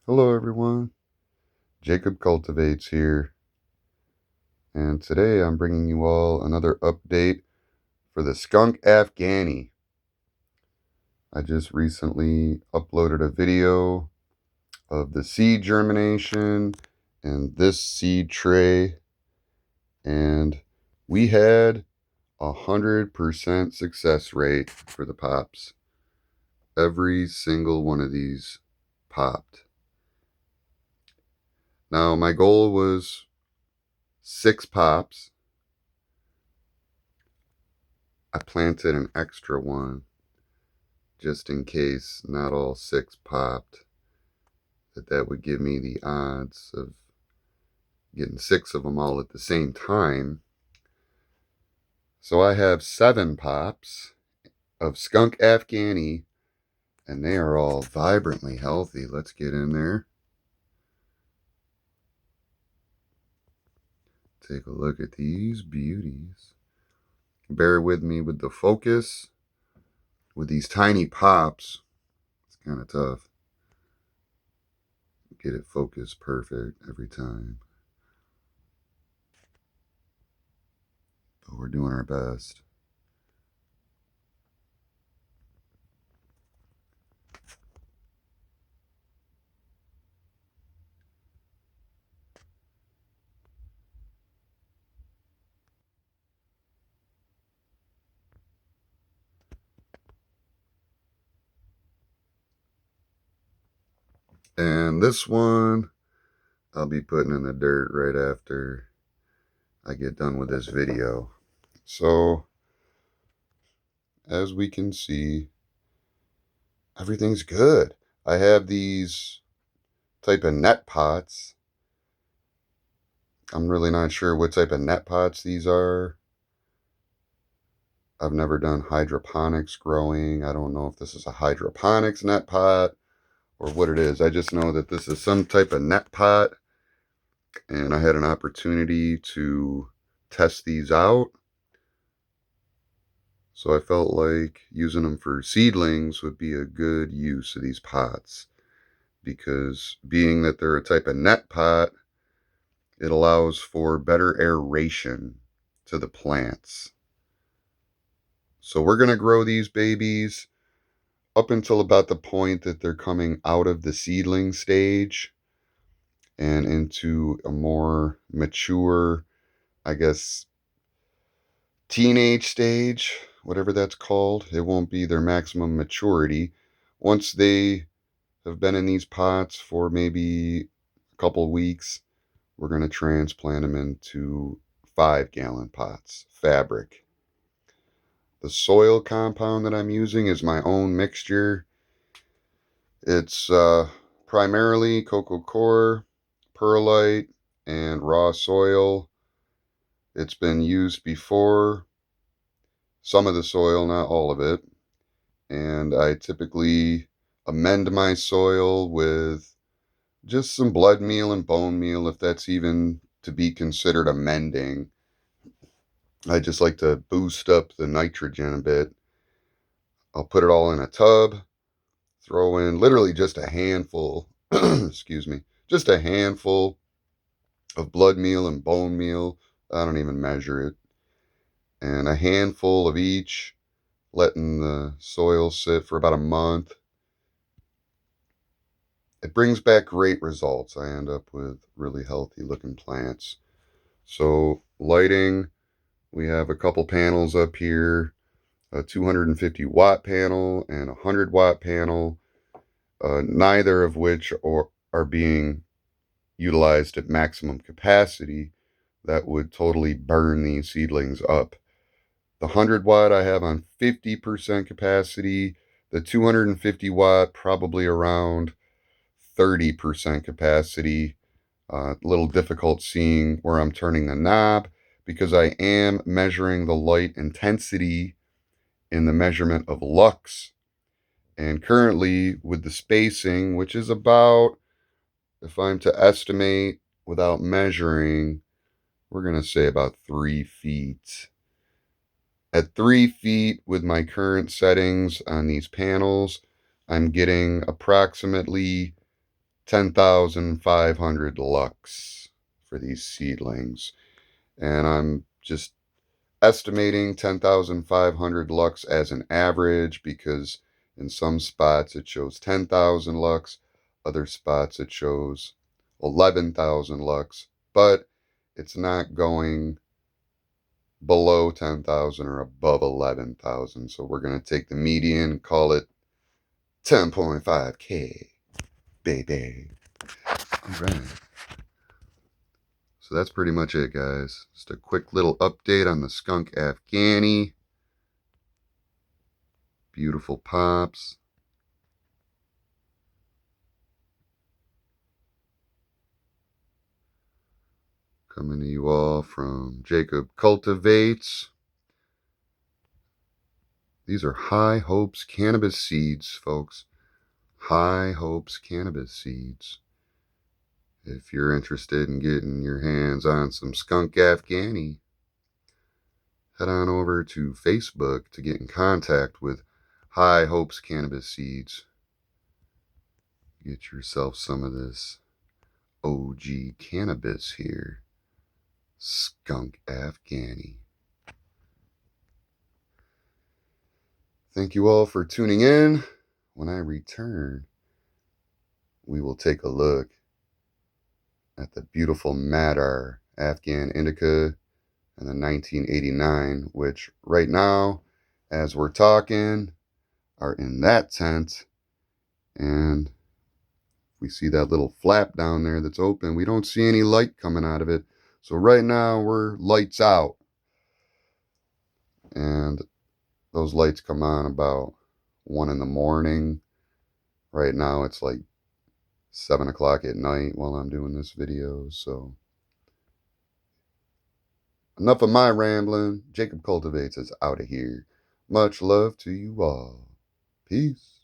Hello everyone, Jacob Cultivates here, and today I'm bringing you all another update for the Skunk Afghani. I just recently uploaded a video of the seed germination and this seed tray, and we had 100% success rate for the pops. Every single one of these popped. Now my goal was 6 pops. I planted an extra one just in case not all 6 popped, that would give me the odds of getting 6 of them all at the same time. So I have 7 pops of Skunk Afghani, and they are all vibrantly healthy. Let's get in there. Take a look at these beauties. Bear with me with the focus. With these tiny pops, it's kind of tough. Get it focused perfect every time. But we're doing our best. And this one, I'll be putting in the dirt right after I get done with this video. So, as we can see, everything's good. I have these type of net pots. I'm really not sure what type of net pots these are. I've never done hydroponics growing. I don't know if this is a hydroponics net pot or what it is. I just know that this is some type of net pot, and I had an opportunity to test these out. So I felt like using them for seedlings would be a good use of these pots, because being that they're a type of net pot, it allows for better aeration to the plants. So we're going to grow these babies up until about the point that they're coming out of the seedling stage and into a more mature, I guess, teenage stage, whatever that's called. It won't be their maximum maturity. Once they have been in these pots for maybe a couple weeks, we're going to transplant them into 5-gallon pots, fabric. The soil compound that I'm using is my own mixture. It's primarily coco coir, perlite, and raw soil. It's been used before, some of the soil, not all of it. And I typically amend my soil with just some blood meal and bone meal, if that's even to be considered amending. I just like to boost up the nitrogen a bit. I'll put it all in a tub, throw in literally just a handful, excuse me, just a handful of blood meal and bone meal. I don't even measure it. And a handful of each, letting the soil sit for about a month. It brings back great results. I end up with really healthy looking plants. So lighting, we have a couple panels up here, a 250 watt panel and a 100-watt panel, neither of which are being utilized at maximum capacity. That would totally burn these seedlings up. The 100-watt I have on 50% capacity, the 250-watt probably around 30% capacity. A little difficult seeing where I'm turning the knob because I am measuring the light intensity in the measurement of lux. And currently with the spacing, which is about, if I'm to estimate without measuring, we're going to say about 3 feet. At 3 feet with my current settings on these panels, I'm getting approximately 10,500 lux for these seedlings. And I'm just estimating 10,500 lux as an average because in some spots it shows 10,000 lux, other spots it shows 11,000 lux, but it's not going below 10,000 or above 11,000. So we're going to take the median, call it 10.5K, baby. All right. So that's pretty much it, guys. Just a quick little update on the Skunk Afghani. Beautiful pops. Coming to you all from Jacob Cultivates. These are High Hopes cannabis seeds, folks. High Hopes cannabis seeds. If you're interested in getting your hands on some Skunk Afghani, head on over to Facebook to get in contact with High Hopes cannabis seeds. Get yourself some of this OG cannabis here. Skunk Afghani. Thank you all for tuning in. When I return, we will take a look at the beautiful Madar Afghan Indica and the 1989, which right now, as we're talking, are in that tent. And we see that little flap down there that's open. We don't see any light coming out of it. So right now we're lights out. And those lights come on about 1 in the morning. Right now it's like 7 o'clock at night while I'm doing this video. So enough of my rambling. Jacob Cultivates is out of here. Much love to you all. Peace.